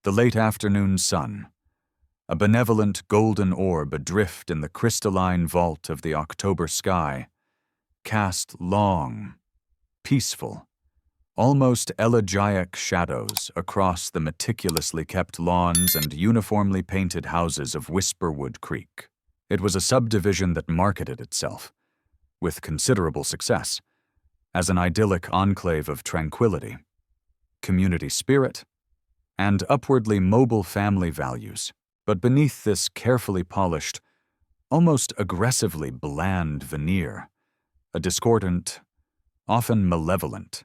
The late afternoon sun, a benevolent golden orb adrift in the crystalline vault of the October sky, cast long, peaceful, almost elegiac shadows across the meticulously kept lawns and uniformly painted houses of Whisperwood Creek. It was a subdivision that marketed itself, with considerable success, as an idyllic enclave of tranquility, community spirit, and upwardly mobile family values. But beneath this carefully polished, almost aggressively bland veneer, a discordant, often malevolent,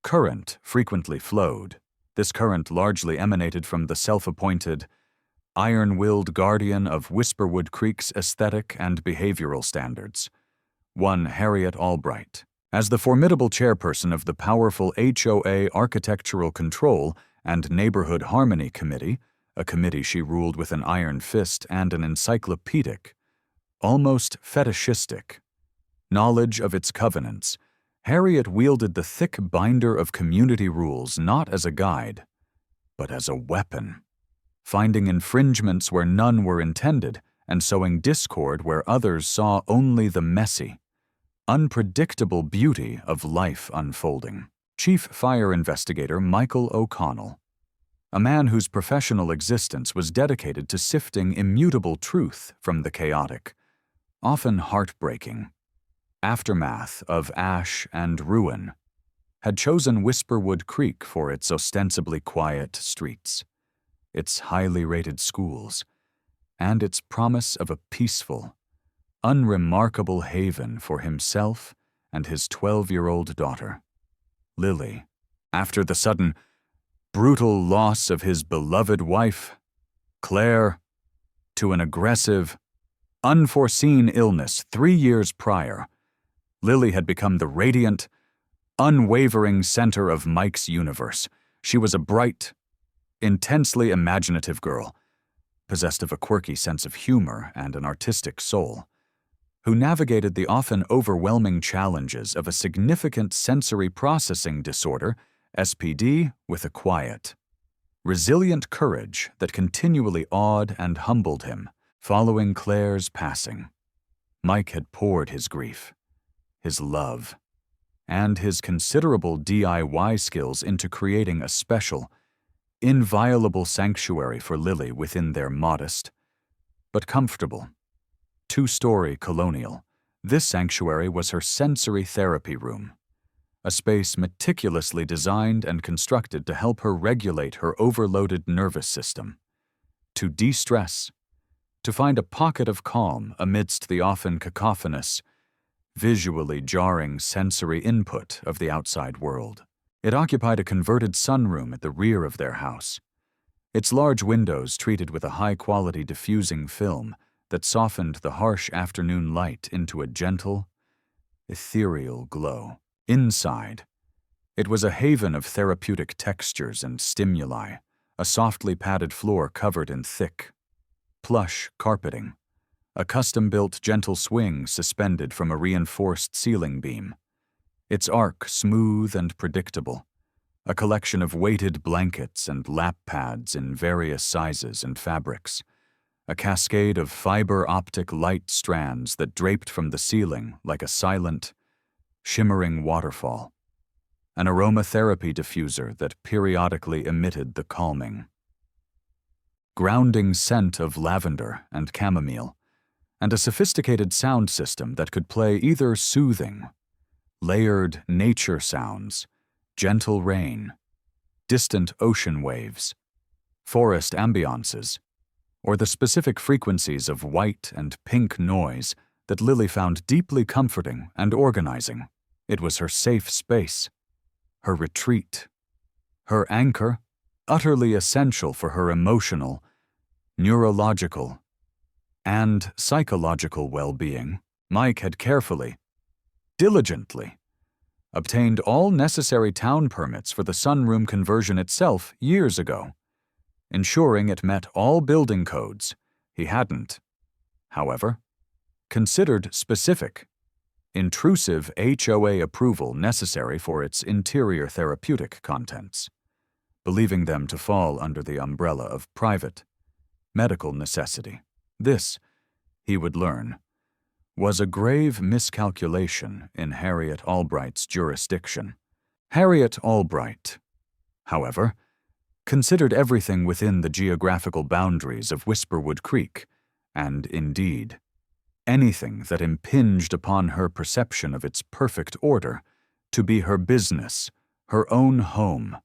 current frequently flowed. This current largely emanated from the self-appointed, iron-willed guardian of Whisperwood Creek's aesthetic and behavioral standards, one Harriet Albright. As the formidable chairperson of the powerful HOA Architectural Control and Neighborhood Harmony Committee, a committee she ruled with an iron fist and an encyclopedic, almost fetishistic, knowledge of its covenants, Harriet wielded the thick binder of community rules not as a guide, but as a weapon, finding infringements where none were intended and sowing discord where others saw only the messy, unpredictable beauty of life unfolding. Chief Fire Investigator Michael O'Connell, a man whose professional existence was dedicated to sifting immutable truth from the chaotic, often heartbreaking, aftermath of ash and ruin, had chosen Whisperwood Creek for its ostensibly quiet streets, its highly rated schools, and its promise of a peaceful, unremarkable haven for himself and his 12-year-old daughter, Lily. After the sudden, brutal loss of his beloved wife, Claire, to an aggressive, unforeseen illness 3 years prior, Lily had become the radiant, unwavering center of Mike's universe. She was a bright, intensely imaginative girl, possessed of a quirky sense of humor and an artistic soul, who navigated the often overwhelming challenges of a significant sensory processing disorder, SPD, with a quiet, resilient courage that continually awed and humbled him. Following Claire's passing, Mike had poured his grief, his love, and his considerable DIY skills into creating a special, inviolable sanctuary for Lily within their modest, but comfortable, 2-story colonial. This sanctuary was her sensory therapy room, a space meticulously designed and constructed to help her regulate her overloaded nervous system, to de-stress, to find a pocket of calm amidst the often cacophonous, visually jarring sensory input of the outside world. It occupied a converted sunroom at the rear of their house, its large windows treated with a high-quality diffusing film that softened the harsh afternoon light into a gentle, ethereal glow. Inside, it was a haven of therapeutic textures and stimuli, a softly padded floor covered in thick, plush carpeting, a custom-built gentle swing suspended from a reinforced ceiling beam, its arc smooth and predictable, a collection of weighted blankets and lap pads in various sizes and fabrics, a cascade of fiber-optic light strands that draped from the ceiling like a silent, shimmering waterfall, an aromatherapy diffuser that periodically emitted the calming, grounding scent of lavender and chamomile, and a sophisticated sound system that could play either soothing, layered nature sounds, gentle rain, distant ocean waves, forest ambiances, or the specific frequencies of white and pink noise that Lily found deeply comforting and organizing. It was her safe space, her retreat, her anchor, utterly essential for her emotional, neurological, and psychological well-being. Mike had carefully, diligently, obtained all necessary town permits for the sunroom conversion itself years ago, ensuring it met all building codes. He hadn't, however, considered specific, intrusive HOA approval necessary for its interior therapeutic contents. believing them to fall under the umbrella of private, medical necessity. This, he would learn, was a grave miscalculation in Harriet Albright's jurisdiction. Harriet Albright, however, considered everything within the geographical boundaries of Whisperwood Creek, and indeed, anything that impinged upon her perception of its perfect order, to be her business, her own home,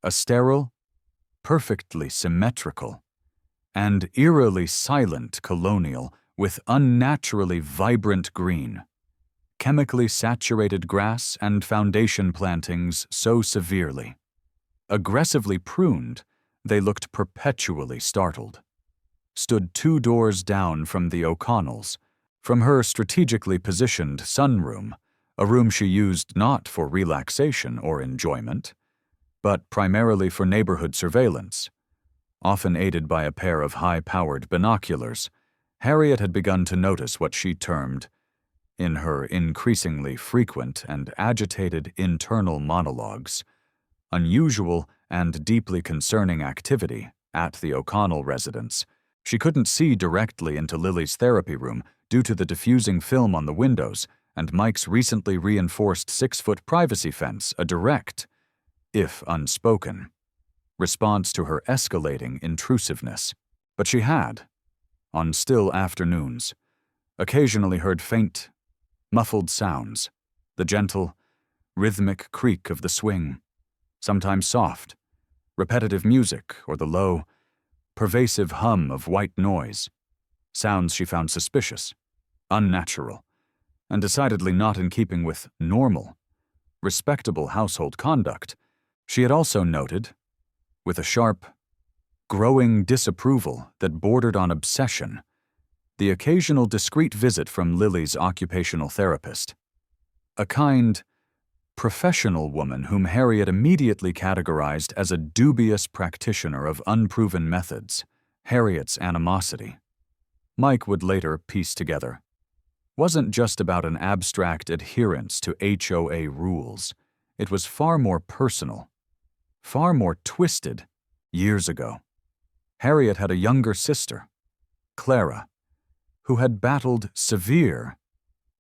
a sterile, perfectly symmetrical, and eerily silent colonial with unnaturally vibrant green, chemically saturated grass and foundation plantings so severely, aggressively pruned, they looked perpetually startled, stood 2 doors down from the O'Connells, from her strategically positioned sunroom, a room she used not for relaxation or enjoyment, but primarily for neighborhood surveillance. Often aided by a pair of high-powered binoculars, Harriet had begun to notice what she termed, in her increasingly frequent and agitated internal monologues, unusual and deeply concerning activity at the O'Connell residence. She couldn't see directly into Lily's therapy room due to the diffusing film on the windows and Mike's recently reinforced 6-foot privacy fence, a direct, if unspoken, response to her escalating intrusiveness. But she had, on still afternoons, occasionally heard faint, muffled sounds, the gentle, rhythmic creak of the swing, sometimes soft, repetitive music, or the low, pervasive hum of white noise, sounds she found suspicious, unnatural, and decidedly not in keeping with normal, respectable household conduct. She had also noted, with a sharp, growing disapproval that bordered on obsession, the occasional discreet visit from Lily's occupational therapist, a kind, professional woman whom Harriet immediately categorized as a dubious practitioner of unproven methods. Harriet's animosity, Mike would later piece together, wasn't just about an abstract adherence to HOA rules. It was far more personal, far more twisted. Years ago, Harriet had a younger sister, Clara, who had battled severe,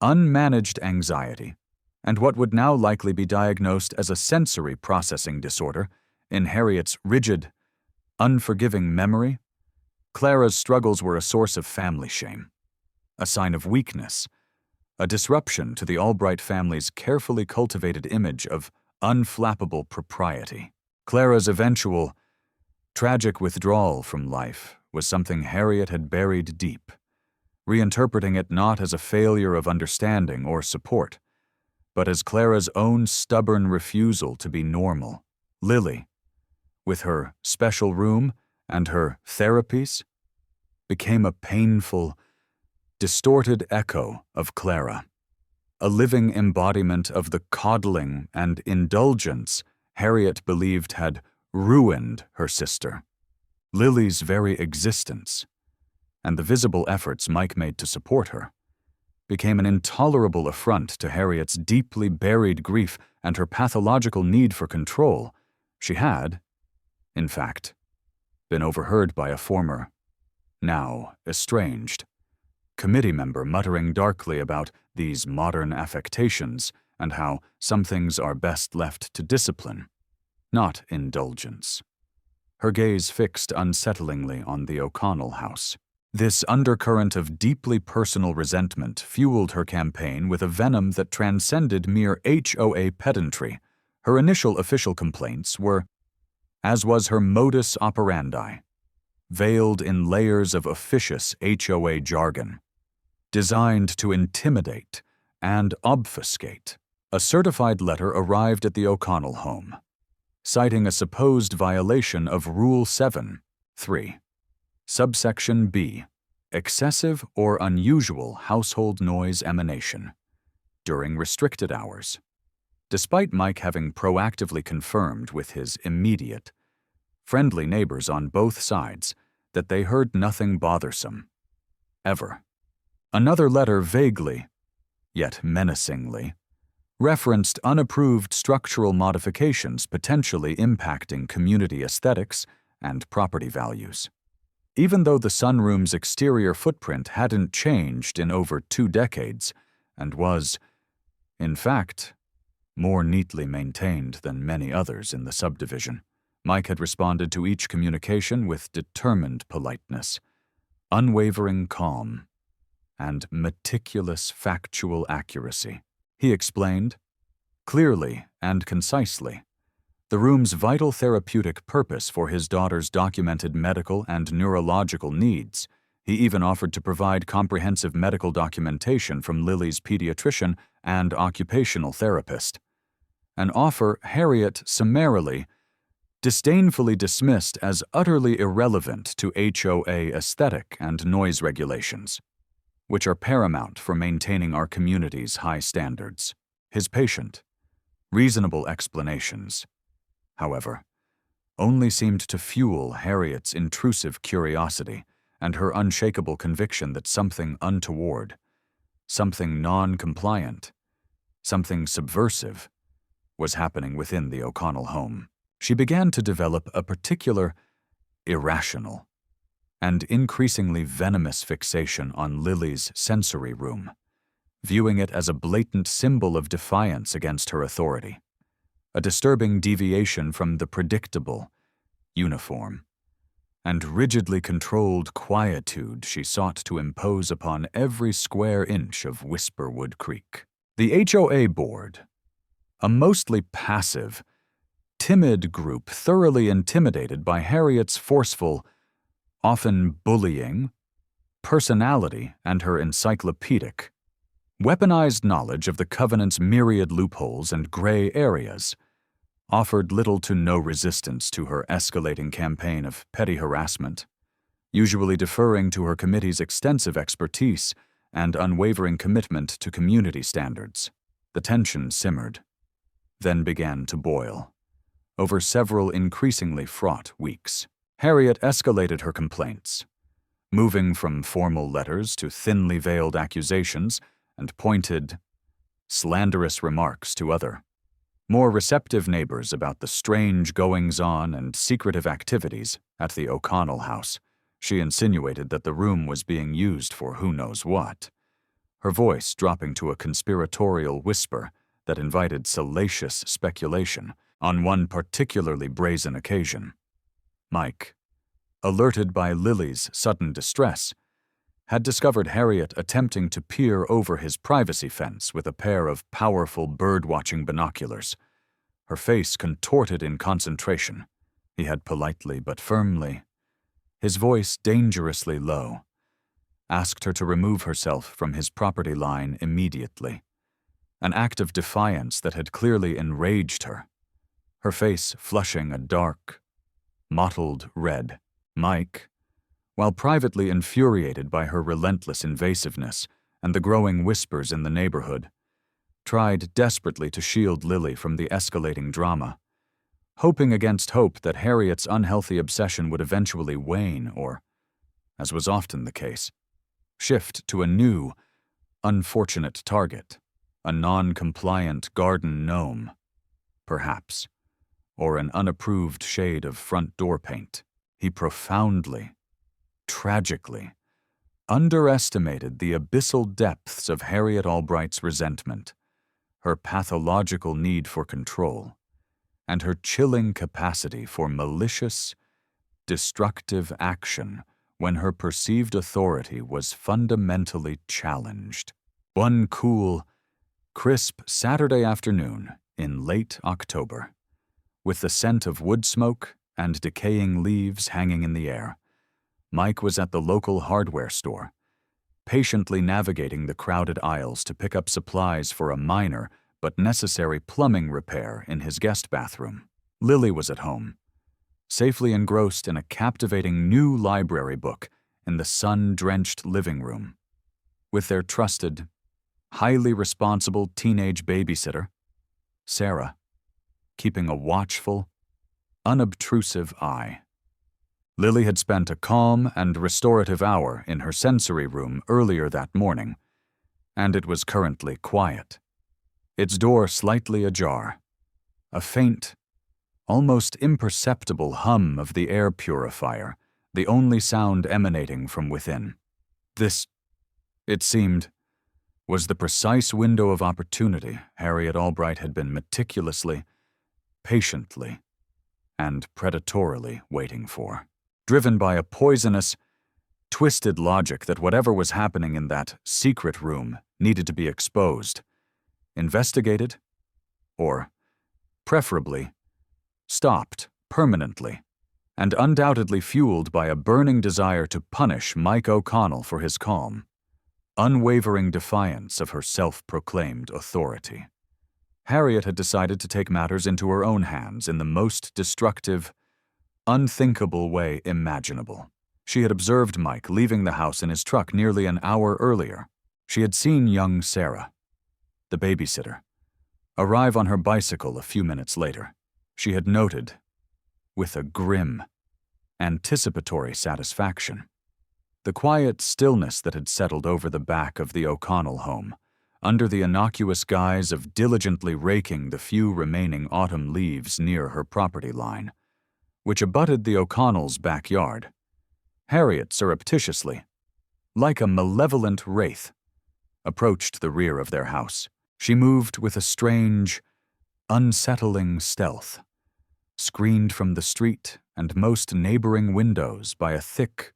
unmanaged anxiety and what would now likely be diagnosed as a sensory processing disorder. In Harriet's rigid, unforgiving memory, Clara's struggles were a source of family shame, a sign of weakness, a disruption to the Albright family's carefully cultivated image of unflappable propriety. Clara's eventual, tragic withdrawal from life was something Harriet had buried deep, reinterpreting it not as a failure of understanding or support, but as Clara's own stubborn refusal to be normal. Lily, with her special room and her therapies, became a painful, distorted echo of Clara, a living embodiment of the coddling and indulgence Harriet believed had ruined her sister. Lily's very existence, and the visible efforts Mike made to support her, became an intolerable affront to Harriet's deeply buried grief and her pathological need for control. She had, in fact, been overheard by a former, now estranged, committee member muttering darkly about these modern affectations and how some things are best left to discipline, not indulgence. Her gaze fixed unsettlingly on the O'Connell house. This undercurrent of deeply personal resentment fueled her campaign with a venom that transcended mere HOA pedantry. Her initial official complaints were, as was her modus operandi, veiled in layers of officious HOA jargon, designed to intimidate and obfuscate. A certified letter arrived at the O'Connell home, citing a supposed violation of Rule 7(3), subsection B, excessive or unusual household noise emanation, during restricted hours. Despite Mike having proactively confirmed with his immediate, friendly neighbors on both sides that they heard nothing bothersome, ever. Another letter vaguely, yet menacingly, referenced unapproved structural modifications potentially impacting community aesthetics and property values. Even though the sunroom's exterior footprint hadn't changed in over 2 decades and was, in fact, more neatly maintained than many others in the subdivision, Mike had responded to each communication with determined politeness, unwavering calm, and meticulous factual accuracy. He explained, clearly and concisely, the room's vital therapeutic purpose for his daughter's documented medical and neurological needs. He even offered to provide comprehensive medical documentation from Lily's pediatrician and occupational therapist, an offer Harriet summarily, disdainfully dismissed as utterly irrelevant to HOA aesthetic and noise regulations, which are paramount for maintaining our community's high standards. His patient, reasonable explanations, however, only seemed to fuel Harriet's intrusive curiosity and her unshakable conviction that something untoward, something non-compliant, something subversive was happening within the O'Connell home. She began to develop a particular, irrational, and increasingly venomous fixation on Lily's sensory room, viewing it as a blatant symbol of defiance against her authority, a disturbing deviation from the predictable, uniform, and rigidly controlled quietude she sought to impose upon every square inch of Whisperwood Creek. The HOA board, a mostly passive, timid group thoroughly intimidated by Harriet's forceful, often bullying, personality and her encyclopedic, weaponized knowledge of the covenant's myriad loopholes and gray areas, offered little to no resistance to her escalating campaign of petty harassment, usually deferring to her committee's extensive expertise and unwavering commitment to community standards. The tension simmered, then began to boil. Over several increasingly fraught weeks, Harriet escalated her complaints, moving from formal letters to thinly veiled accusations and pointed, slanderous remarks to other, more receptive neighbors about the strange goings-on and secretive activities at the O'Connell house. She insinuated that the room was being used for who knows what, her voice dropping to a conspiratorial whisper that invited salacious speculation. On one particularly brazen occasion, Mike, alerted by Lily's sudden distress, had discovered Harriet attempting to peer over his privacy fence with a pair of powerful bird-watching binoculars, her face contorted in concentration. He had politely but firmly, his voice dangerously low, asked her to remove herself from his property line immediately, an act of defiance that had clearly enraged her. Her face flushing a dark, mottled red. Mike, while privately infuriated by her relentless invasiveness and the growing whispers in the neighborhood, tried desperately to shield Lily from the escalating drama, hoping against hope that Harriet's unhealthy obsession would eventually wane or, as was often the case, shift to a new, unfortunate target, a non-compliant garden gnome, perhaps, or an unapproved shade of front door paint. He profoundly, tragically, underestimated the abyssal depths of Harriet Albright's resentment, her pathological need for control, and her chilling capacity for malicious, destructive action when her perceived authority was fundamentally challenged. One cool, crisp Saturday afternoon in late October, with the scent of wood smoke and decaying leaves hanging in the air, Mike was at the local hardware store, patiently navigating the crowded aisles to pick up supplies for a minor but necessary plumbing repair in his guest bathroom. Lily was at home, safely engrossed in a captivating new library book in the sun-drenched living room, with their trusted, highly responsible teenage babysitter, Sarah, keeping a watchful, unobtrusive eye. Lily had spent a calm and restorative hour in her sensory room earlier that morning, and it was currently quiet. its door slightly ajar. A faint, almost imperceptible hum of the air purifier, the only sound emanating from within. This, it seemed, was the precise window of opportunity Harriet Albright had been meticulously, patiently, and predatorily waiting for. Driven by a poisonous, twisted logic that whatever was happening in that secret room needed to be exposed, investigated, or, preferably, stopped permanently, and undoubtedly fueled by a burning desire to punish Mike O'Connell for his calm, unwavering defiance of her self-proclaimed authority. Harriet had decided to take matters into her own hands in the most destructive, unthinkable way imaginable. She had observed Mike leaving the house in his truck nearly an hour earlier. She had seen young Sarah, the babysitter, arrive on her bicycle a few minutes later. She had noted, with a grim, anticipatory satisfaction, the quiet stillness that had settled over the back of the O'Connell home, under the innocuous guise of diligently raking the few remaining autumn leaves near her property line, which abutted the O'Connells' backyard. Harriet surreptitiously, like a malevolent wraith, approached the rear of their house. She moved with a strange, unsettling stealth, screened from the street and most neighboring windows by a thick,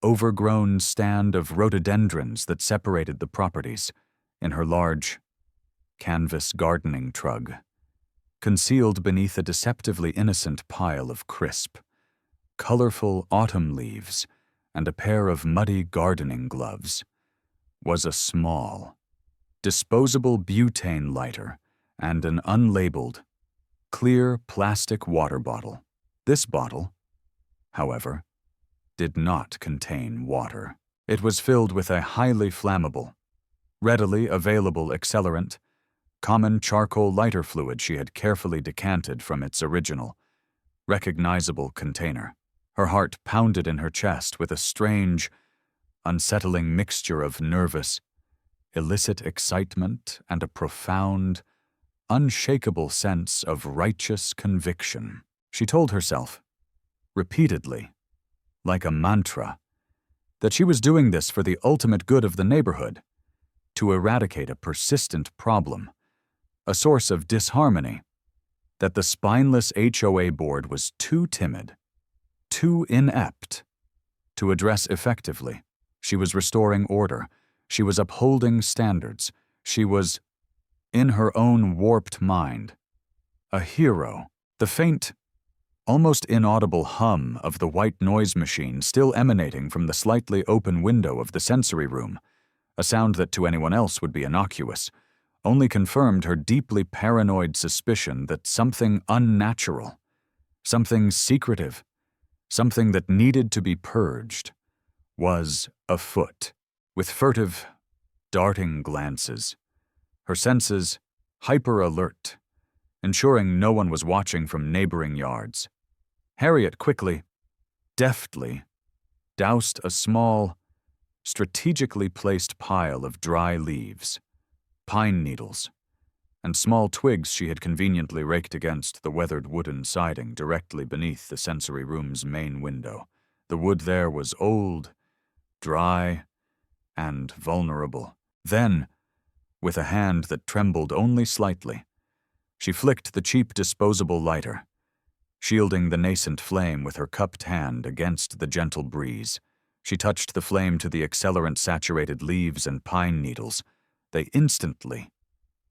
overgrown stand of rhododendrons that separated the properties, in her large, canvas gardening trug, concealed beneath a deceptively innocent pile of crisp, colorful autumn leaves and a pair of muddy gardening gloves, was a small, disposable butane lighter and an unlabeled, clear plastic water bottle. This bottle, however, did not contain water. It was filled with a highly flammable, readily available accelerant, common charcoal lighter fluid she had carefully decanted from its original, recognizable container. Her heart pounded in her chest with a strange, unsettling mixture of nervous, illicit excitement and a profound, unshakable sense of righteous conviction. She told herself, repeatedly, like a mantra, that she was doing this for the ultimate good of the neighborhood, to eradicate a persistent problem, a source of disharmony, that the spineless HOA board was too timid, too inept, to address effectively. She was restoring order. She was upholding standards. She was, in her own warped mind, a hero. The faint, almost inaudible hum of the white noise machine still emanating from the slightly open window of the sensory room, a sound that to anyone else would be innocuous, only confirmed her deeply paranoid suspicion that something unnatural, something secretive, something that needed to be purged, was afoot. With furtive, darting glances, her senses hyper-alert, ensuring no one was watching from neighboring yards, Harriet quickly, deftly, doused a small, strategically placed pile of dry leaves, pine needles, and small twigs she had conveniently raked against the weathered wooden siding directly beneath the sensory room's main window. The wood there was old, dry, and vulnerable. Then, with a hand that trembled only slightly, she flicked the cheap disposable lighter, shielding the nascent flame with her cupped hand against the gentle breeze. She touched the flame to the accelerant-saturated leaves and pine needles. They instantly,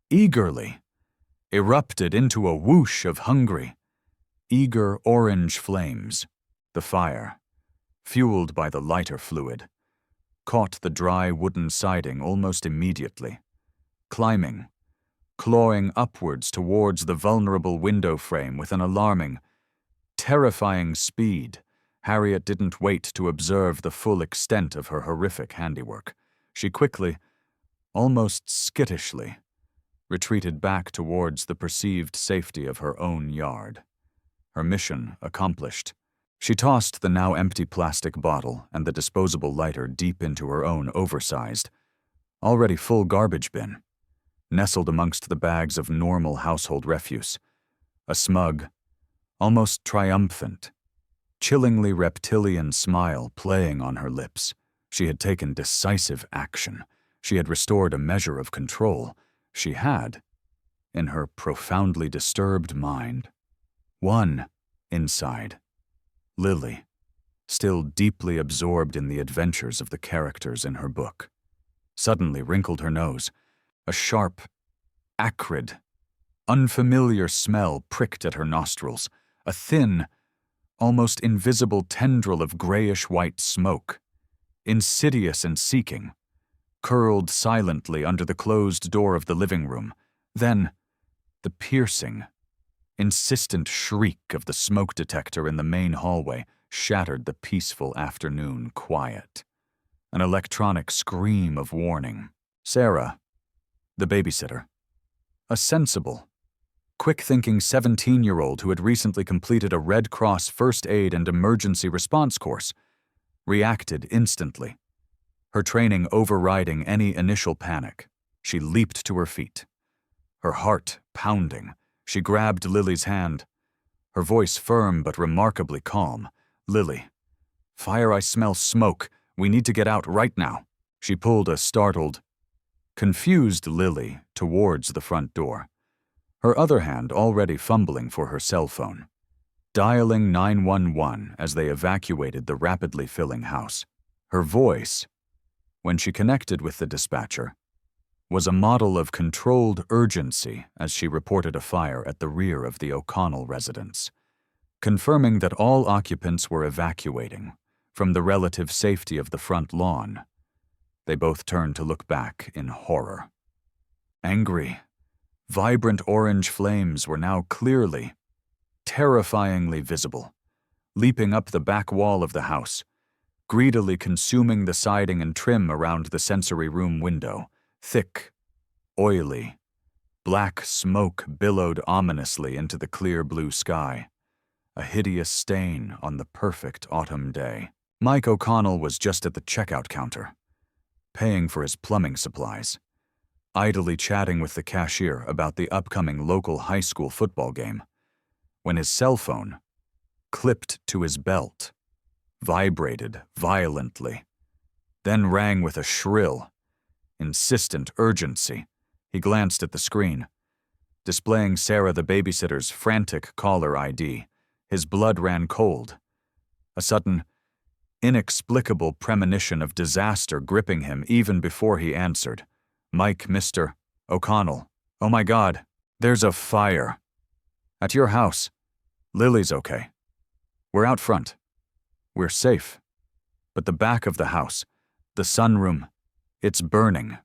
eagerly, erupted into a whoosh of hungry, eager orange flames. The fire, fueled by the lighter fluid, caught the dry wooden siding almost immediately, climbing, clawing upwards towards the vulnerable window frame with an alarming, terrifying speed. Harriet didn't wait to observe the full extent of her horrific handiwork. She quickly, almost skittishly, retreated back towards the perceived safety of her own yard. Her mission accomplished, she tossed the now empty plastic bottle and the disposable lighter deep into her own oversized, already full garbage bin, nestled amongst the bags of normal household refuse, a smug, almost triumphant, chillingly reptilian smile playing on her lips. She had taken decisive action. She had restored a measure of control. She had, in her profoundly disturbed mind, won inside. Lily, still deeply absorbed in the adventures of the characters in her book, suddenly wrinkled her nose. A sharp, acrid, unfamiliar smell pricked at her nostrils, a thin, almost invisible tendril of grayish-white smoke, insidious and seeking, curled silently under the closed door of the living room. Then, the piercing, insistent shriek of the smoke detector in the main hallway shattered the peaceful afternoon quiet. An electronic scream of warning. Sarah, the babysitter, a sensible, quick-thinking 17-year-old who had recently completed a Red Cross first aid and emergency response course, reacted instantly. Her training overriding any initial panic, she leaped to her feet. Her heart pounding, she grabbed Lily's hand. Her voice firm but remarkably calm. "Lily, fire, I smell smoke. We need to get out right now." She pulled a startled, confused Lily towards the front door, her other hand already fumbling for her cell phone, dialing 911 as they evacuated the rapidly filling house. Her voice, when she connected with the dispatcher, was a model of controlled urgency as she reported a fire at the rear of the O'Connell residence, confirming that all occupants were evacuating from the relative safety of the front lawn. They both turned to look back in horror. Angry, vibrant orange flames were now clearly, terrifyingly visible, leaping up the back wall of the house, greedily consuming the siding and trim around the sensory room window. Thick, oily, black smoke billowed ominously into the clear blue sky, a hideous stain on the perfect autumn day. Mike O'Connell was just at the checkout counter, paying for his plumbing supplies, idly chatting with the cashier about the upcoming local high school football game, when his cell phone, clipped to his belt, vibrated violently, then rang with a shrill, insistent urgency. He glanced at the screen, displaying Sarah the babysitter's frantic caller ID. His blood ran cold, a sudden, inexplicable premonition of disaster gripping him even before he answered. "Mike, Mr. O'Connell. Oh my God, there's a fire. At your house. Lily's okay. We're out front. We're safe. But the back of the house, the sunroom, it's burning."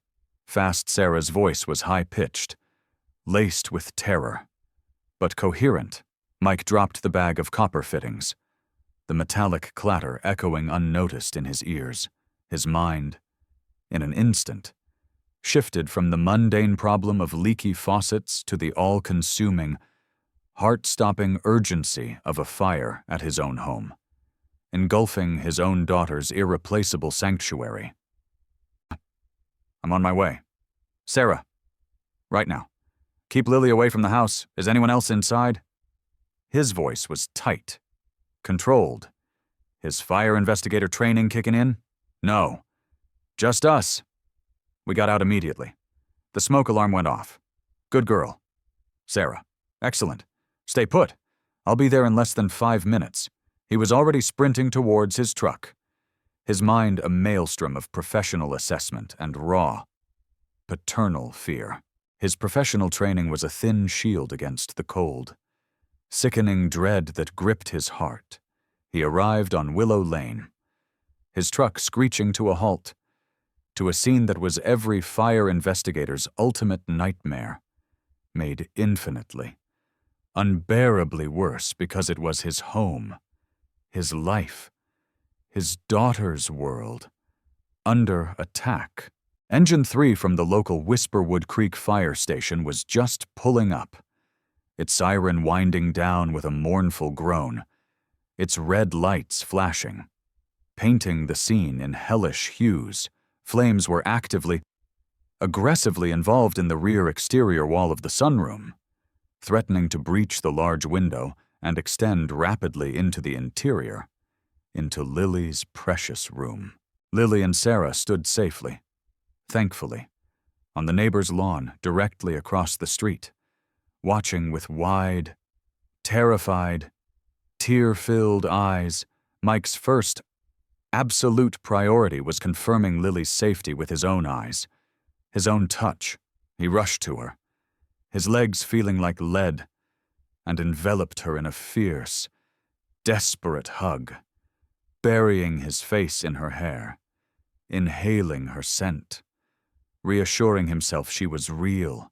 Fast Sarah's voice was high-pitched, laced with terror, but coherent. Mike dropped the bag of copper fittings, the metallic clatter echoing unnoticed in his ears. His mind, in an instant, shifted from the mundane problem of leaky faucets to the all-consuming, heart-stopping urgency of a fire at his own home, engulfing his own daughter's irreplaceable sanctuary. "I'm on my way. Sarah, right now. Keep Lily away from the house. Is anyone else inside?" His voice was tight, controlled. His fire investigator training kicking in? "No. Just us." We got out immediately. The smoke alarm went off. "Good girl. Sarah. Excellent. Stay put. I'll be there in less than 5 minutes." He was already sprinting towards his truck, his mind a maelstrom of professional assessment and raw, paternal fear. His professional training was a thin shield against the cold, sickening dread that gripped his heart. He arrived on Willow Lane, his truck screeching to a halt, to a scene that was every fire investigator's ultimate nightmare, made infinitely, unbearably worse because it was his home, his life, his daughter's world, under attack. Engine 3 from the local Whisperwood Creek Fire Station was just pulling up, its siren winding down with a mournful groan, its red lights flashing, painting the scene in hellish hues. Flames were actively. aggressively involved in the rear exterior wall of the sunroom, threatening to breach the large window and extend rapidly into the interior, into Lily's precious room. Lily and Sarah stood safely, thankfully, on the neighbor's lawn directly across the street, watching with wide, terrified, tear-filled eyes. Mike's first, absolute priority was confirming Lily's safety with his own eyes, his own touch. He rushed to her, his legs feeling like lead, and enveloped her in a fierce, desperate hug, burying his face in her hair, inhaling her scent, reassuring himself she was real,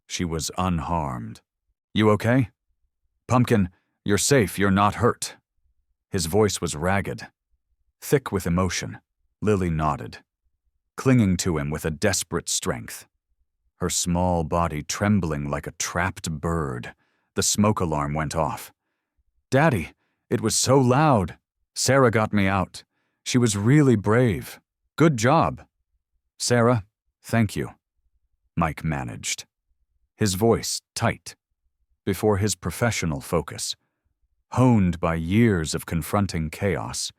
she was unharmed. "You okay? Pumpkin, you're safe, you're not hurt." His voice was ragged, thick with emotion. Lily nodded, clinging to him with a desperate strength, her small body trembling like a trapped bird. The smoke alarm went off. "Daddy, it was so loud. Sarah got me out. She was really brave. Good job." "Sarah, thank you," Mike managed, his voice tight, before his professional focus, honed by years of confronting chaos,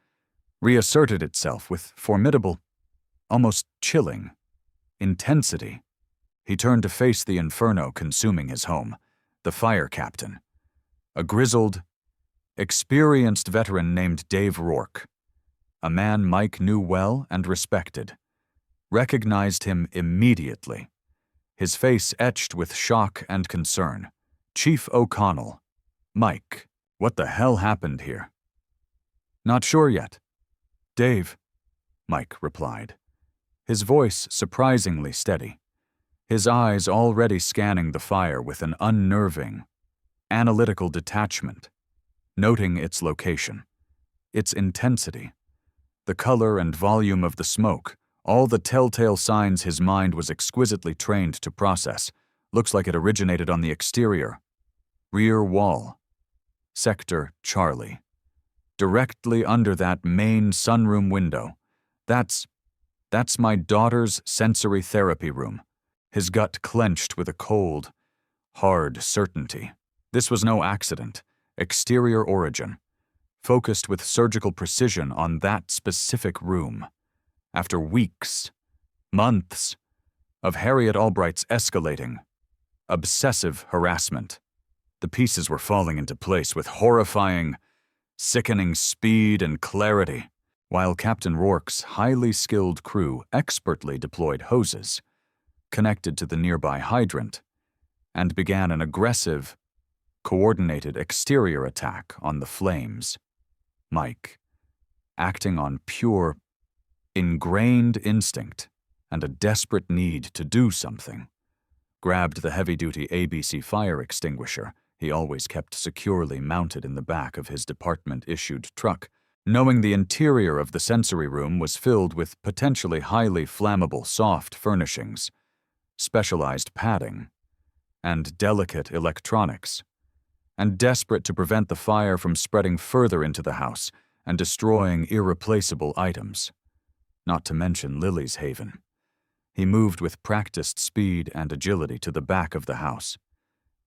reasserted itself with formidable, almost chilling, intensity. He turned to face the inferno consuming his home, the fire captain, a grizzled, experienced veteran named Dave Rourke, a man Mike knew well and respected, recognized him immediately, his face etched with shock and concern. "Chief O'Connell." "Mike, what the hell happened here?" "Not sure yet." "Dave," Mike replied, his voice surprisingly steady, his eyes already scanning the fire with an unnerving, analytical detachment, noting its location, its intensity, the color and volume of the smoke, all the telltale signs his mind was exquisitely trained to process. "Looks like it originated on the exterior. Rear wall. Sector Charlie. Directly under that main sunroom window. That's my daughter's sensory therapy room." His gut clenched with a cold, hard certainty. This was no accident. Exterior origin, focused with surgical precision on that specific room. After weeks, months, of Harriet Albright's escalating, obsessive harassment, the pieces were falling into place with horrifying, sickening speed and clarity, while Captain Rourke's highly skilled crew expertly deployed hoses, connected to the nearby hydrant, and began an aggressive, coordinated exterior attack on the flames. Mike, acting on pure, ingrained instinct and a desperate need to do something, grabbed the heavy-duty ABC fire extinguisher he always kept securely mounted in the back of his department-issued truck, knowing the interior of the sensory room was filled with potentially highly flammable soft furnishings, specialized padding, and delicate electronics, and desperate to prevent the fire from spreading further into the house and destroying irreplaceable items, not to mention Lily's haven. He moved with practiced speed and agility to the back of the house,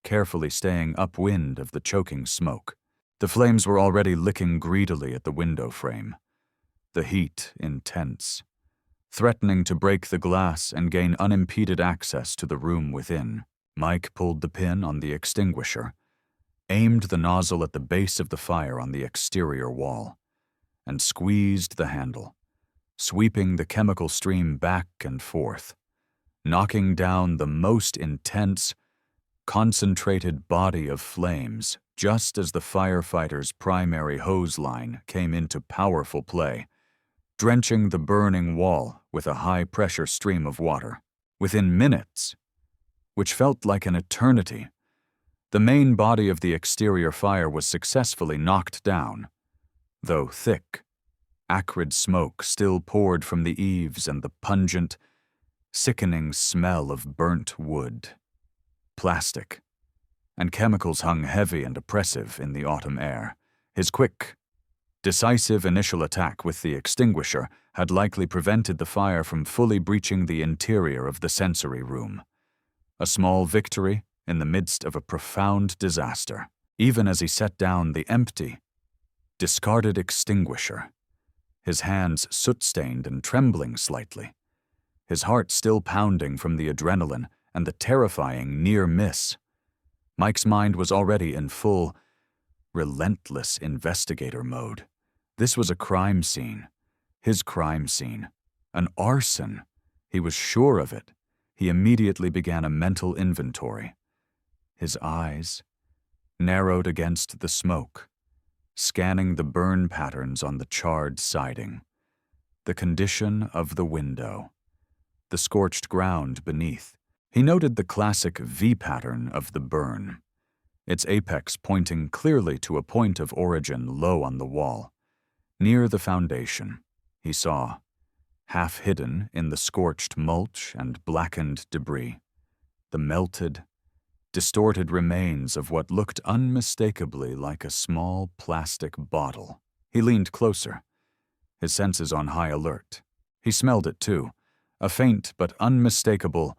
carefully staying upwind of the choking smoke. The flames were already licking greedily at the window frame, the heat intense, threatening to break the glass and gain unimpeded access to the room within. Mike pulled the pin on the extinguisher, aimed the nozzle at the base of the fire on the exterior wall, and squeezed the handle, sweeping the chemical stream back and forth, knocking down the most intense, concentrated body of flames just as the firefighter's primary hose line came into powerful play, drenching the burning wall with a high-pressure stream of water. Within minutes, which felt like an eternity, the main body of the exterior fire was successfully knocked down, though thick, acrid smoke still poured from the eaves and the pungent, sickening smell of burnt wood, plastic, and chemicals hung heavy and oppressive in the autumn air. His quick, Decisive initial attack with the extinguisher had likely prevented the fire from fully breaching the interior of the sensory room. A small victory in the midst of a profound disaster, even as he set down the empty, discarded extinguisher, his hands soot-stained and trembling slightly, his heart still pounding from the adrenaline and the terrifying near miss. Mike's mind was already in full, relentless investigator mode. This was a crime scene. His crime scene. An arson. He was sure of it. He immediately began a mental inventory. His eyes narrowed against the smoke, scanning the burn patterns on the charred siding, the condition of the window, the scorched ground beneath. He noted the classic V pattern of the burn, its apex pointing clearly to a point of origin low on the wall. Near the foundation, he saw, half hidden in the scorched mulch and blackened debris, the melted, distorted remains of what looked unmistakably like a small plastic bottle. He leaned closer, his senses on high alert. He smelled it too, a faint but unmistakable,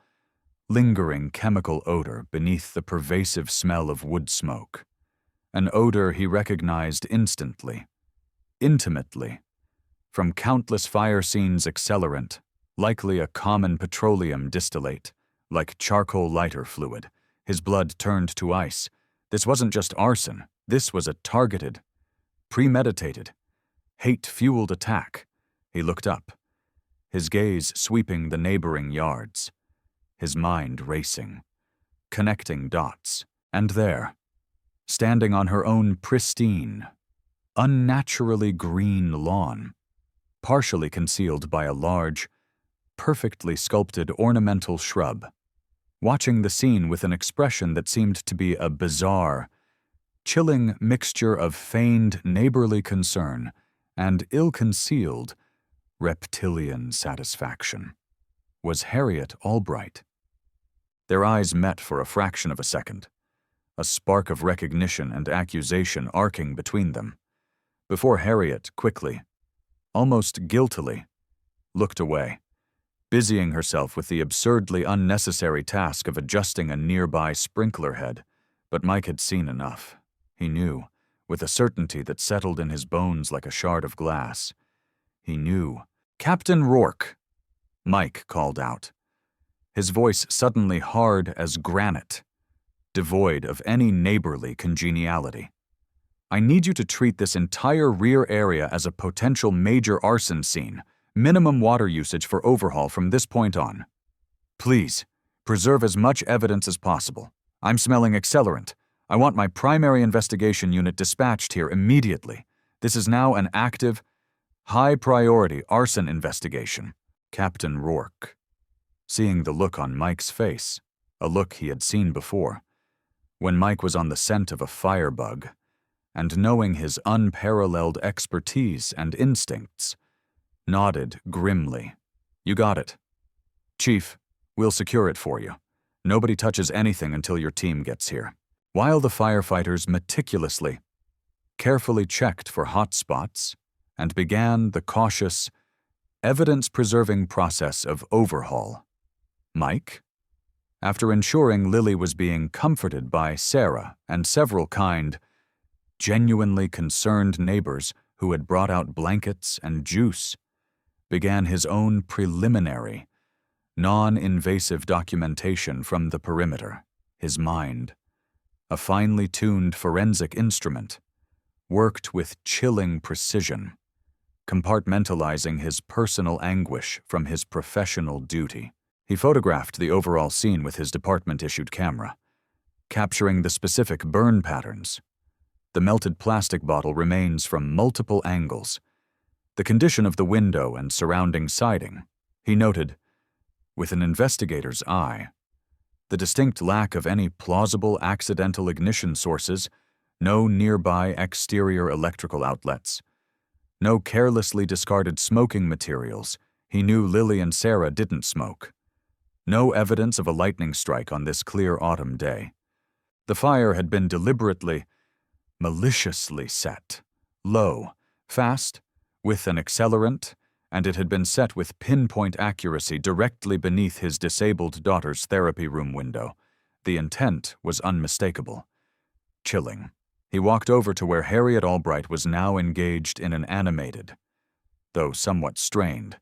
lingering chemical odor beneath the pervasive smell of wood smoke. An odor he recognized instantly, intimately, from countless fire scenes' accelerant, likely a common petroleum distillate, like charcoal lighter fluid. His blood turned to ice. This wasn't just arson. This was a targeted, premeditated, hate-fueled attack. He looked up, his gaze sweeping the neighboring yards, his mind racing, connecting dots. And there, standing on her own pristine, unnaturally green lawn, partially concealed by a large, perfectly sculpted ornamental shrub, watching the scene with an expression that seemed to be a bizarre, chilling mixture of feigned neighborly concern and ill-concealed, reptilian satisfaction, was Harriet Albright. Their eyes met for a fraction of a second, a spark of recognition and accusation arcing between them, before Harriet quickly, almost guiltily, looked away, busying herself with the absurdly unnecessary task of adjusting a nearby sprinkler head. But Mike had seen enough. He knew, with a certainty that settled in his bones like a shard of glass. He knew. "Captain Rourke," Mike called out, his voice suddenly hard as granite, devoid of any neighborly congeniality. "I need you to treat this entire rear area as a potential major arson scene. Minimum water usage for overhaul from this point on. Please, preserve as much evidence as possible. I'm smelling accelerant. I want my primary investigation unit dispatched here immediately. This is now an active, high-priority arson investigation." Captain Rourke, seeing the look on Mike's face, a look he had seen before, when Mike was on the scent of a firebug, and knowing his unparalleled expertise and instincts, nodded grimly. "You got it. Chief, we'll secure it for you. Nobody touches anything until your team gets here." While the firefighters meticulously, carefully checked for hot spots and began the cautious, evidence-preserving process of overhaul, Mike, after ensuring Lily was being comforted by Sarah and several kind, genuinely concerned neighbors who had brought out blankets and juice, began his own preliminary, non-invasive documentation from the perimeter. His mind, a finely tuned forensic instrument, worked with chilling precision, compartmentalizing his personal anguish from his professional duty. He photographed the overall scene with his department-issued camera, capturing the specific burn patterns, the melted plastic bottle remains from multiple angles, the condition of the window and surrounding siding. He noted, with an investigator's eye, the distinct lack of any plausible accidental ignition sources, no nearby exterior electrical outlets, no carelessly discarded smoking materials. He knew Lily and Sarah didn't smoke. No evidence of a lightning strike on this clear autumn day. The fire had been deliberately, maliciously set, low, Fast, with an accelerant, and it had been set with pinpoint accuracy directly beneath his disabled daughter's therapy room window. The intent was unmistakable. Chilling, he walked over to where Harriet Albright was now engaged in an animated, though somewhat strained,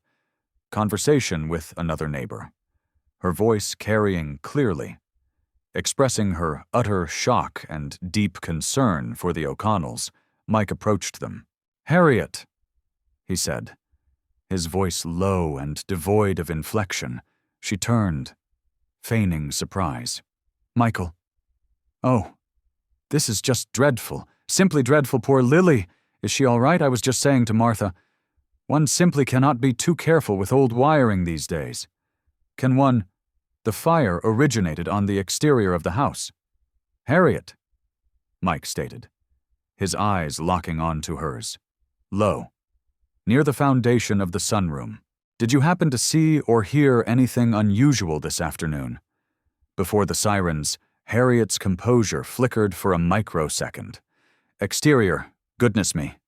conversation with another neighbor, her voice carrying clearly, expressing her utter shock and deep concern for the O'Connells. Mike approached them. "Harriet," he said, his voice low and devoid of inflection. She turned, feigning surprise. "Michael. Oh, this is just dreadful. Simply dreadful. Poor Lily. Is she all right? I was just saying to Martha, one simply cannot be too careful with old wiring these days. Can one— The fire originated on the exterior of the house." "Harriet," Mike stated, his eyes locking onto hers. "Low. Near the foundation of the sunroom. Did you happen to see or hear anything unusual this afternoon?" Before the sirens, Harriet's composure flickered for a microsecond. "Exterior, goodness me.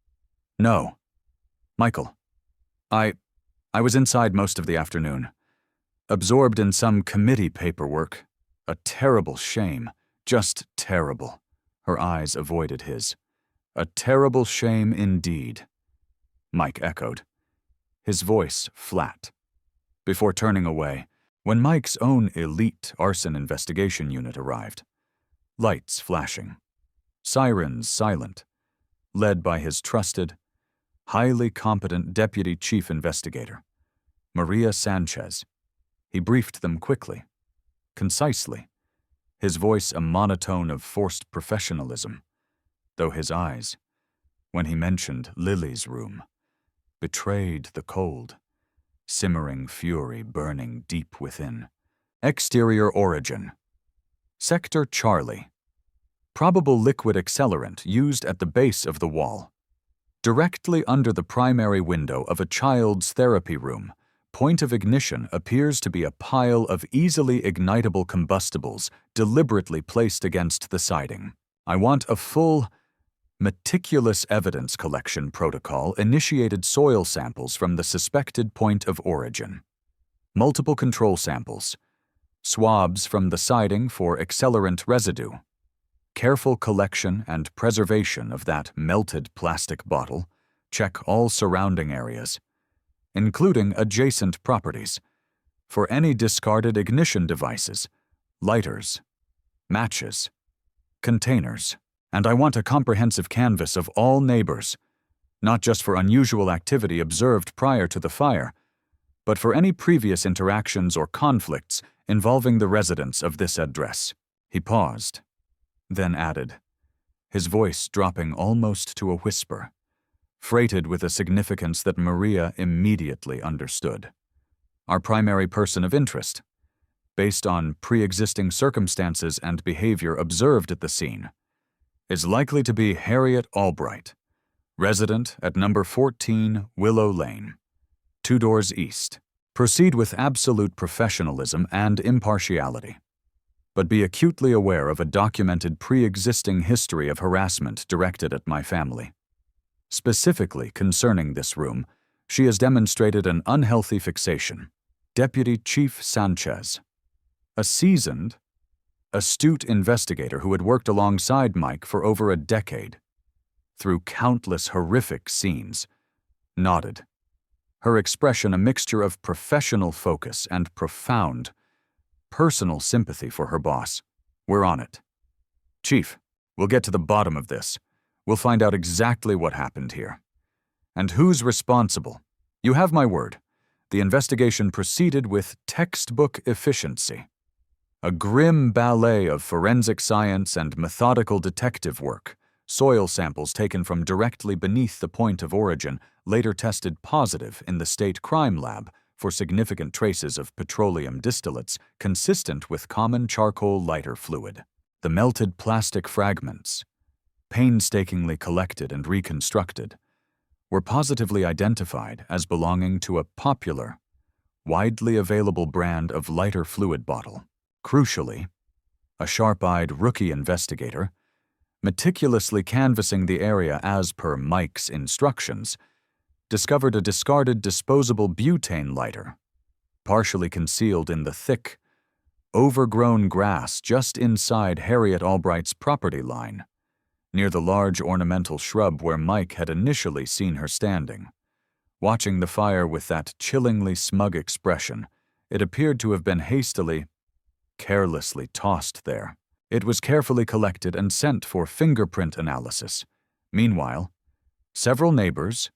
No. Michael. I was inside most of the afternoon. Absorbed in some committee paperwork. A terrible shame. Just terrible." Her eyes avoided his. "A terrible shame indeed," Mike echoed, his voice flat. Before turning away, when Mike's own elite arson investigation unit arrived, lights flashing, sirens silent, led by his trusted, highly competent Deputy Chief Investigator, Maria Sanchez, he briefed them quickly, concisely, his voice a monotone of forced professionalism, though his eyes, when he mentioned Lily's room, betrayed the cold, simmering fury burning deep within. Exterior origin. Sector Charlie. Probable liquid accelerant used at the base of the wall. Directly under the primary window of a child's therapy room, point of ignition appears to be a pile of easily ignitable combustibles deliberately placed against the siding. I want a full, meticulous evidence collection protocol initiated soil samples from the suspected point of origin. Multiple control samples. Swabs from the siding for accelerant residue. Careful collection and preservation of that melted plastic bottle. Check all surrounding areas, including adjacent properties, for any discarded ignition devices, lighters, matches, containers. And I want a comprehensive canvass of all neighbors, not just for unusual activity observed prior to the fire, but for any previous interactions or conflicts involving the residents of this address." He paused, then added, his voice dropping almost to a whisper, freighted with a significance that Maria immediately understood. "Our primary person of interest, based on pre-existing circumstances and behavior observed at the scene, is likely to be Harriet Albright, resident at number 14 Willow Lane, 2 doors east. Proceed with absolute professionalism and impartiality, but be acutely aware of a documented pre-existing history of harassment directed at my family. Specifically concerning this room, she has demonstrated an unhealthy fixation. Deputy Chief Sanchez, a seasoned, astute investigator who had worked alongside Mike for over a decade, through countless horrific scenes, nodded, her expression a mixture of professional focus and profound, personal sympathy for her boss. "We're on it. Chief, we'll get to the bottom of this. We'll find out exactly what happened here. And who's responsible. You have my word. The investigation proceeded with textbook efficiency. A grim ballet of forensic science and methodical detective work. Soil samples taken from directly beneath the point of origin later tested positive in the state crime lab for significant traces of petroleum distillates consistent with common charcoal lighter fluid. The melted plastic fragments, painstakingly collected and reconstructed, were positively identified as belonging to a popular, widely available brand of lighter fluid bottle. Crucially, a sharp-eyed rookie investigator, meticulously canvassing the area as per Mike's instructions, discovered a discarded disposable butane lighter, partially concealed in the thick, overgrown grass just inside Harriet Albright's property line, near the large ornamental shrub where Mike had initially seen her standing. Watching the fire with that chillingly smug expression, it appeared to have been hastily, carelessly tossed there. It was carefully collected and sent for fingerprint analysis. Meanwhile, several neighbors,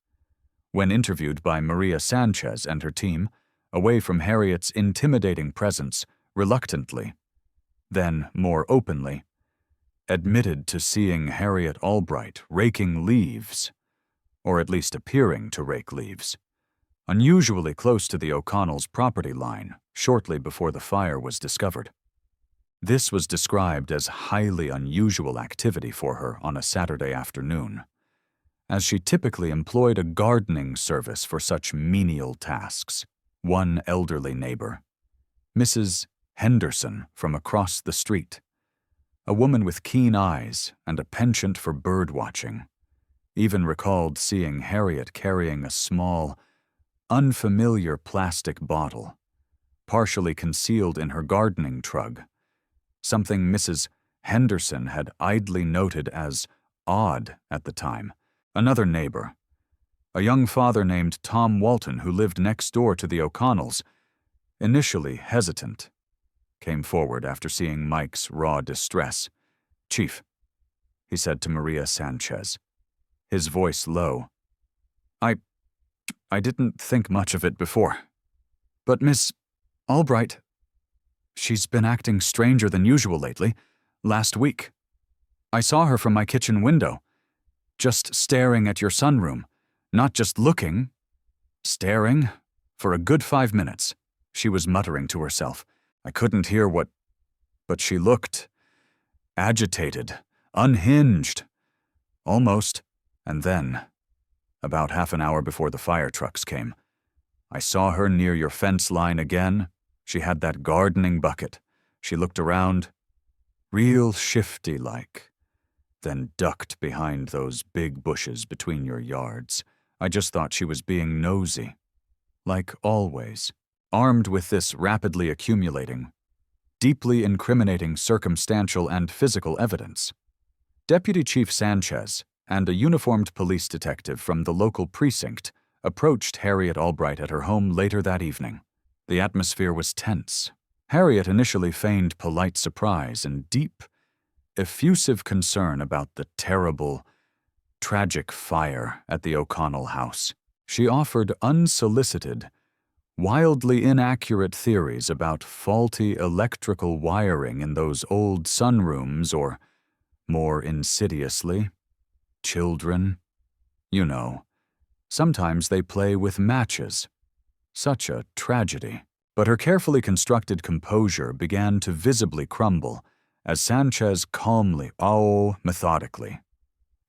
when interviewed by Maria Sanchez and her team, away from Harriet's intimidating presence, reluctantly, then more openly, admitted to seeing Harriet Albright raking leaves, or at least appearing to rake leaves, unusually close to the O'Connells' property line shortly before the fire was discovered. This was described as highly unusual activity for her on a Saturday afternoon, as she typically employed a gardening service for such menial tasks. One elderly neighbor, Mrs. Henderson from across the street, a woman with keen eyes and a penchant for bird-watching, even recalled seeing Harriet carrying a small, unfamiliar plastic bottle, partially concealed in her gardening trug, something Mrs. Henderson had idly noted as odd at the time. Another neighbor, a young father named Tom Walton who lived next door to the O'Connells, initially hesitant, came forward after seeing Mike's raw distress. "Chief," he said to Maria Sanchez, his voice low, I didn't think much of it before. But Miss Albright, she's been acting stranger than usual lately. Last week, I saw her from my kitchen window, just staring at your sunroom, not just looking, staring, for a good 5 minutes," she was muttering to herself. "I couldn't hear but she looked agitated, unhinged, almost, and then, about half an hour before the fire trucks came, I saw her near your fence line again. She had that gardening bucket. She looked around, real shifty-like, then ducked behind those big bushes between your yards. I just thought she was being nosy, like always." Armed with this rapidly accumulating, deeply incriminating circumstantial and physical evidence, Deputy Chief Sanchez and a uniformed police detective from the local precinct approached Harriet Albright at her home later that evening. The atmosphere was tense. Harriet initially feigned polite surprise and deep, effusive concern about the terrible, tragic fire at the O'Connell house. She offered unsolicited, wildly inaccurate theories about faulty electrical wiring in those old sunrooms, or, more insidiously, children. You know, sometimes they play with matches. Such a tragedy. But her carefully constructed composure began to visibly crumble as Sanchez calmly, methodically,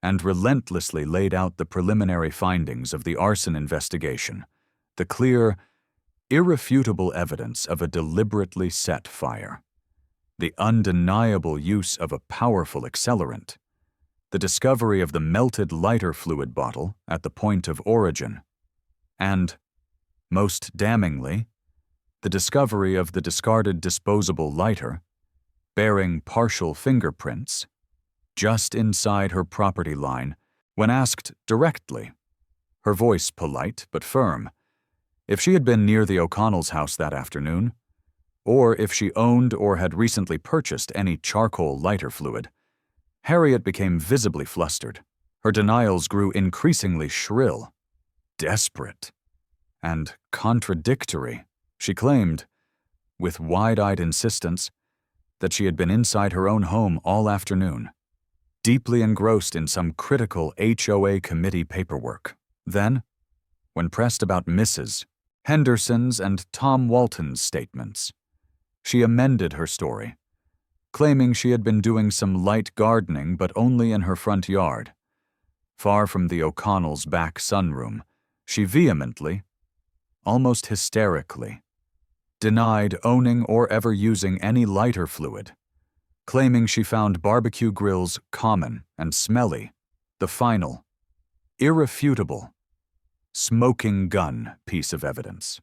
and relentlessly laid out the preliminary findings of the arson investigation, the clear, irrefutable evidence of a deliberately set fire, the undeniable use of a powerful accelerant, the discovery of the melted lighter fluid bottle at the point of origin, and, most damningly, the discovery of the discarded disposable lighter, bearing partial fingerprints, just inside her property line when asked directly, her voice polite but firm, if she had been near the O'Connells' house that afternoon, or if she owned or had recently purchased any charcoal lighter fluid. Harriet became visibly flustered. Her denials grew increasingly shrill, desperate, and contradictory. She claimed, with wide-eyed insistence, that she had been inside her own home all afternoon, deeply engrossed in some critical HOA committee paperwork. Then, when pressed about Mrs. Henderson's and Tom Walton's statements, she amended her story, claiming she had been doing some light gardening but only in her front yard. Far from the O'Connells' back sunroom, she vehemently, almost hysterically, denied owning or ever using any lighter fluid, claiming she found barbecue grills common and smelly. The final, irrefutable, smoking gun piece of evidence,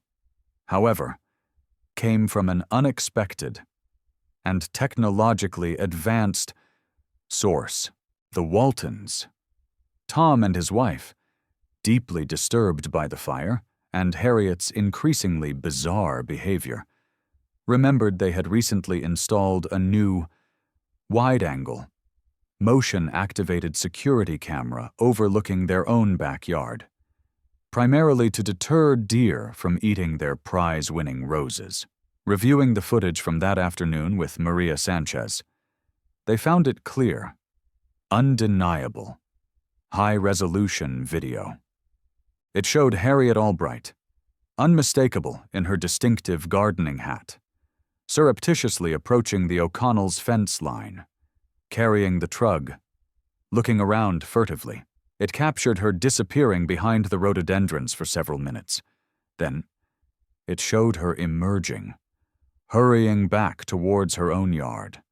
however, came from an unexpected and technologically advanced source, the Waltons. Tom and his wife, deeply disturbed by the fire and Harriet's increasingly bizarre behavior, remembered they had recently installed a new, wide-angle, motion-activated security camera overlooking their own backyard, primarily to deter deer from eating their prize-winning roses. Reviewing the footage from that afternoon with Maria Sanchez, they found it clear, undeniable, high-resolution video. It showed Harriet Albright, unmistakable in her distinctive gardening hat, surreptitiously approaching the O'Connells' fence line, carrying the trug, looking around furtively. It captured her disappearing behind the rhododendrons for several minutes. Then, it showed her emerging, hurrying back towards her own yard,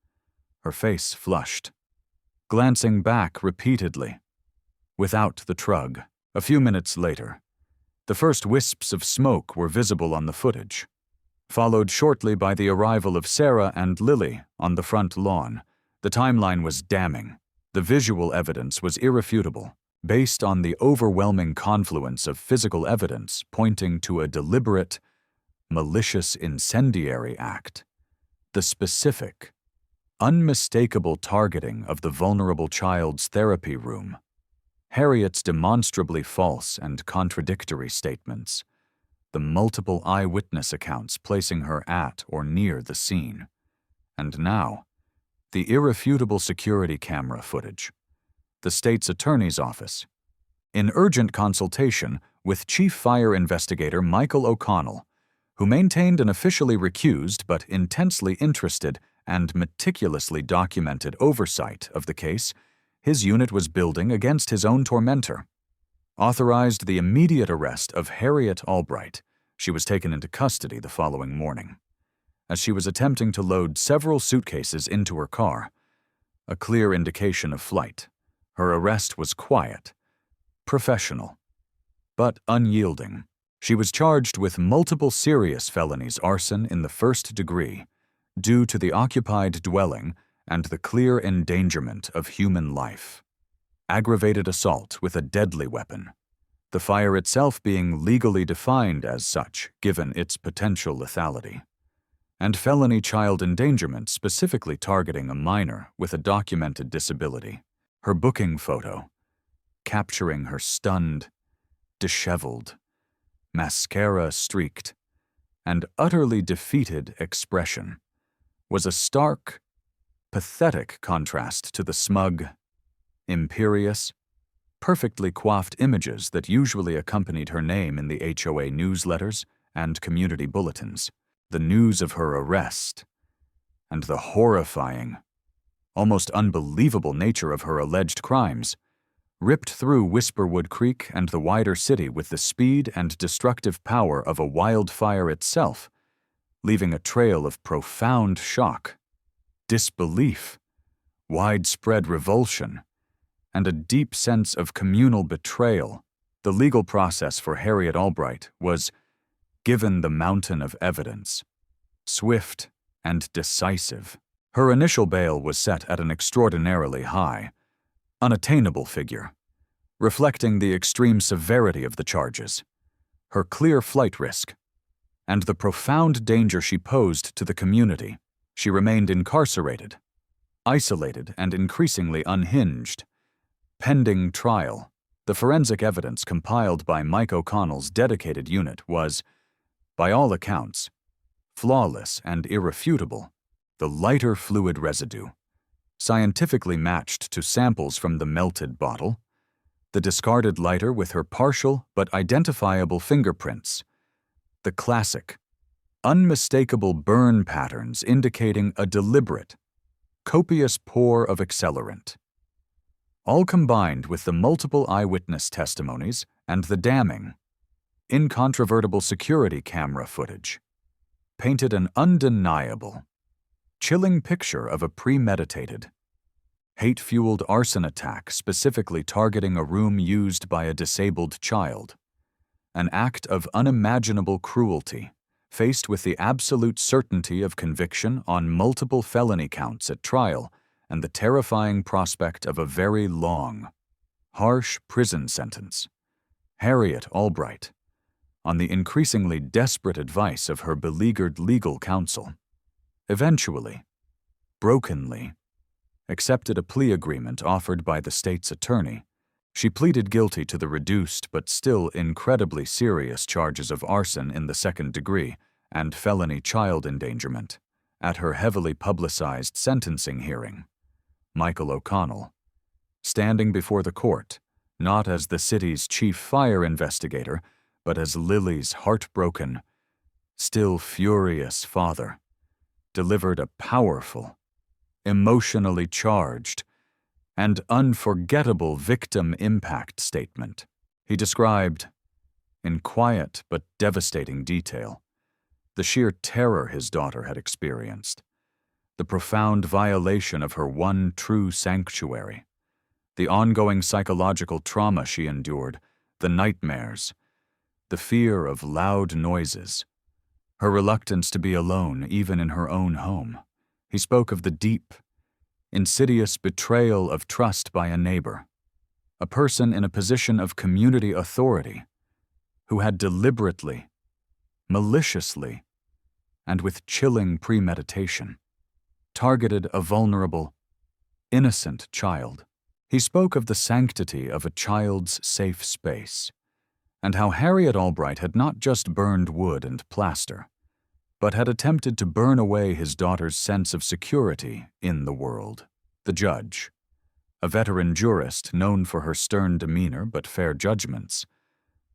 her face flushed, glancing back repeatedly, without the trug. A few minutes later, the first wisps of smoke were visible on the footage, followed shortly by the arrival of Sarah and Lily on the front lawn. The timeline was damning. The visual evidence was irrefutable, based on the overwhelming confluence of physical evidence pointing to a deliberate, malicious incendiary act. The specific, unmistakable targeting of the vulnerable child's therapy room, Harriet's demonstrably false and contradictory statements, the multiple eyewitness accounts placing her at or near the scene, and now, the irrefutable security camera footage. The state's attorney's office, in urgent consultation with Chief Fire Investigator Michael O'Connell, who maintained an officially recused but intensely interested and meticulously documented oversight of the case his unit was building against his own tormentor, authorized the immediate arrest of Harriet Albright. She was taken into custody the following morning, as she was attempting to load several suitcases into her car, a clear indication of flight. Her arrest was quiet, professional, but unyielding. She was charged with multiple serious felonies: arson in the first degree, due to the occupied dwelling and the clear endangerment of human life, aggravated assault with a deadly weapon, the fire itself being legally defined as such given its potential lethality, and felony child endangerment specifically targeting a minor with a documented disability. Her booking photo, capturing her stunned, disheveled, mascara-streaked, and utterly defeated expression, was a stark, pathetic contrast to the smug, imperious, perfectly coiffed images that usually accompanied her name in the HOA newsletters and community bulletins. The news of her arrest, and the horrifying, almost unbelievable nature of her alleged crimes, ripped through Whisperwood Creek and the wider city with the speed and destructive power of a wildfire itself, leaving a trail of profound shock, disbelief, widespread revulsion, and a deep sense of communal betrayal. The legal process for Harriet Albright was, given the mountain of evidence, swift and decisive. Her initial bail was set at an extraordinarily high, unattainable figure, reflecting the extreme severity of the charges, her clear flight risk, and the profound danger she posed to the community. She remained incarcerated, isolated and increasingly unhinged. Pending trial, the forensic evidence compiled by Mike O'Connell's dedicated unit was, by all accounts, flawless and irrefutable. The lighter fluid residue, scientifically matched to samples from the melted bottle, the discarded lighter with her partial but identifiable fingerprints, the classic, unmistakable burn patterns indicating a deliberate, copious pour of accelerant, all combined with the multiple eyewitness testimonies and the damning, incontrovertible security camera footage, painted an undeniable, chilling picture of a premeditated, hate-fueled arson attack specifically targeting a room used by a disabled child. An act of unimaginable cruelty, faced with the absolute certainty of conviction on multiple felony counts at trial and the terrifying prospect of a very long, harsh prison sentence. Harriet Albright, on the increasingly desperate advice of her beleaguered legal counsel, eventually, brokenly, accepted a plea agreement offered by the state's attorney. She pleaded guilty to the reduced but still incredibly serious charges of arson in the second degree and felony child endangerment at her heavily publicized sentencing hearing. Michael O'Connell, standing before the court, not as the city's chief fire investigator, but as Lily's heartbroken, still furious father, delivered a powerful, emotionally charged, and unforgettable victim impact statement. He described, in quiet but devastating detail, the sheer terror his daughter had experienced, the profound violation of her one true sanctuary, the ongoing psychological trauma she endured, the nightmares, the fear of loud noises, her reluctance to be alone even in her own home. He spoke of the deep, insidious betrayal of trust by a neighbor, a person in a position of community authority, who had deliberately, maliciously, and with chilling premeditation, targeted a vulnerable, innocent child. He spoke of the sanctity of a child's safe space, and how Harriet Albright had not just burned wood and plaster, but had attempted to burn away his daughter's sense of security in the world. The judge, a veteran jurist known for her stern demeanor but fair judgments,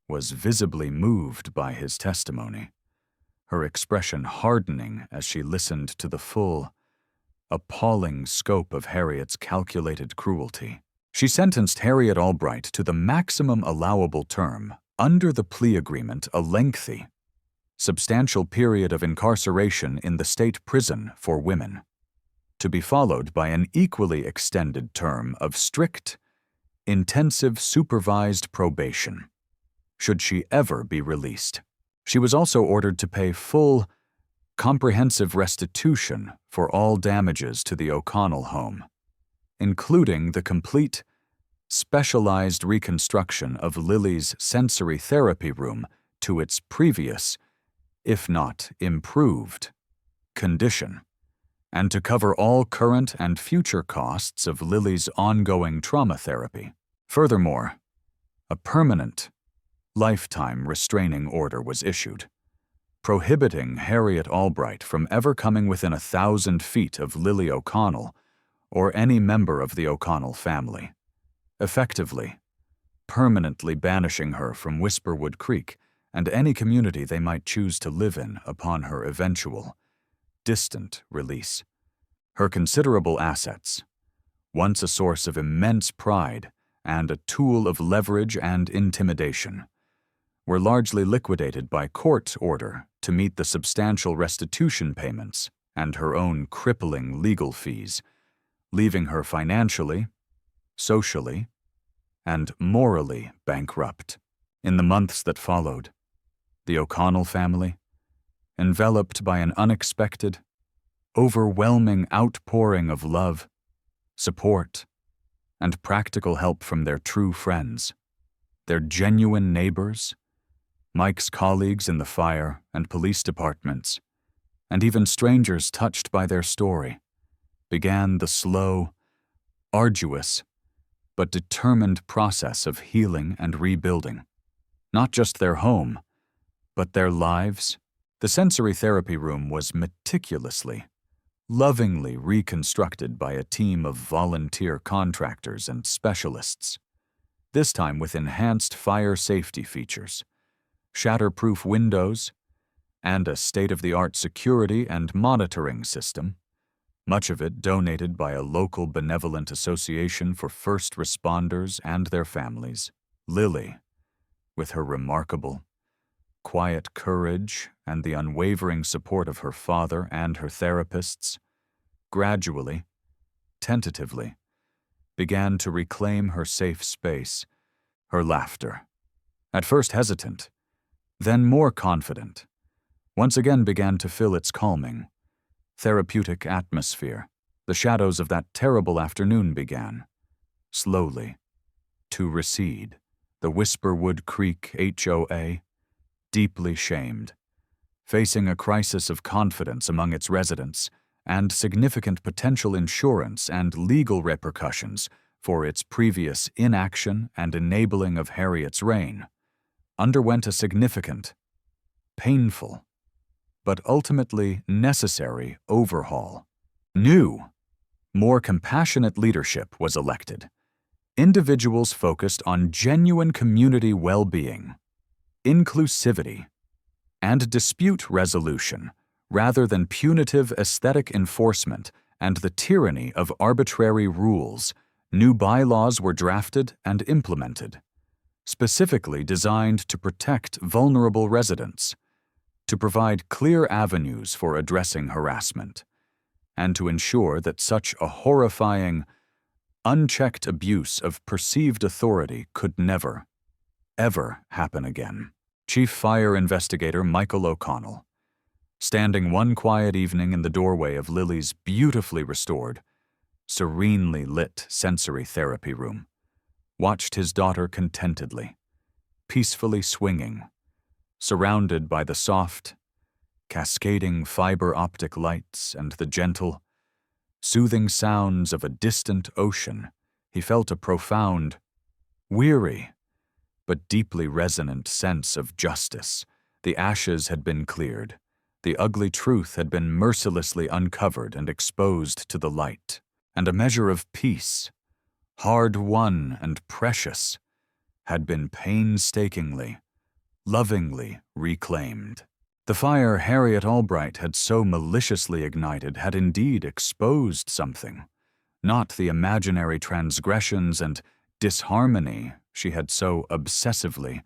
was visibly moved by his testimony, her expression hardening as she listened to the full, appalling scope of Harriet's calculated cruelty. She sentenced Harriet Albright to the maximum allowable term under the plea agreement, a lengthy, substantial period of incarceration in the state prison for women, to be followed by an equally extended term of strict, intensive supervised probation, should she ever be released. She was also ordered to pay full, comprehensive restitution for all damages to the O'Connell home, including the complete, specialized reconstruction of Lily's sensory therapy room to its previous, if not improved, condition, and to cover all current and future costs of Lily's ongoing trauma therapy. Furthermore, a permanent, lifetime restraining order was issued, prohibiting Harriet Albright from ever coming within 1,000 feet of Lily O'Connell or any member of the O'Connell family, effectively, permanently banishing her from Whisperwood Creek and any community they might choose to live in upon her eventual, distant release. Her considerable assets, once a source of immense pride and a tool of leverage and intimidation, were largely liquidated by court order to meet the substantial restitution payments and her own crippling legal fees, leaving her financially, socially, and morally bankrupt. In the months that followed, the O'Connell family, enveloped by an unexpected, overwhelming outpouring of love, support, and practical help from their true friends, their genuine neighbors, Mike's colleagues in the fire and police departments, and even strangers touched by their story, began the slow, arduous, but determined process of healing and rebuilding. Not just their home, but their lives. The sensory therapy room was meticulously, lovingly reconstructed by a team of volunteer contractors and specialists, this time with enhanced fire safety features, shatterproof windows, and a state-of-the-art security and monitoring system, much of it donated by a local benevolent association for first responders and their families. Lily, with her remarkable, quiet courage and the unwavering support of her father and her therapists, gradually, tentatively, began to reclaim her safe space, her laughter. At first hesitant, then more confident, once again began to fill its calming, therapeutic atmosphere. The shadows of that terrible afternoon began, slowly, to recede. The Whisperwood Creek HOA, deeply shamed, facing a crisis of confidence among its residents and significant potential insurance and legal repercussions for its previous inaction and enabling of Harriet's reign, underwent a significant, painful, but ultimately necessary overhaul. New, more compassionate leadership was elected. Individuals focused on genuine community well-being, inclusivity, and dispute resolution rather than punitive aesthetic enforcement and the tyranny of arbitrary rules. New bylaws were drafted and implemented, specifically designed to protect vulnerable residents, to provide clear avenues for addressing harassment, and to ensure that such a horrifying, unchecked abuse of perceived authority could never, ever happen again. Chief Fire Investigator Michael O'Connell, standing one quiet evening in the doorway of Lily's beautifully restored, serenely lit sensory therapy room, watched his daughter contentedly, peacefully swinging, surrounded by the soft, cascading fiber optic lights and the gentle, soothing sounds of a distant ocean. He felt a profound, weary, but deeply resonant sense of justice. The ashes had been cleared. The ugly truth had been mercilessly uncovered and exposed to the light. And a measure of peace, hard-won and precious, had been painstakingly, lovingly reclaimed. The fire Harriet Albright had so maliciously ignited had indeed exposed something, not the imaginary transgressions and disharmony she had so obsessively,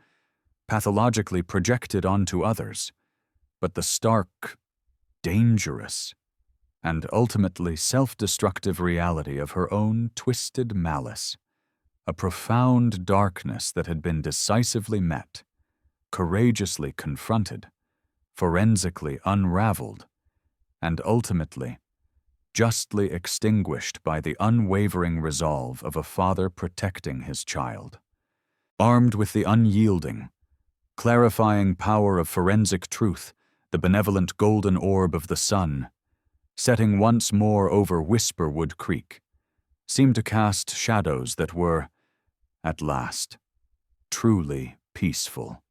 pathologically projected onto others, but the stark, dangerous, and ultimately self-destructive reality of her own twisted malice, a profound darkness that had been decisively met, courageously confronted, forensically unraveled, and ultimately justly extinguished by the unwavering resolve of a father protecting his child. Armed with the unyielding, clarifying power of forensic truth, the benevolent golden orb of the sun, setting once more over Whisperwood Creek, seemed to cast shadows that were, at last, truly peaceful.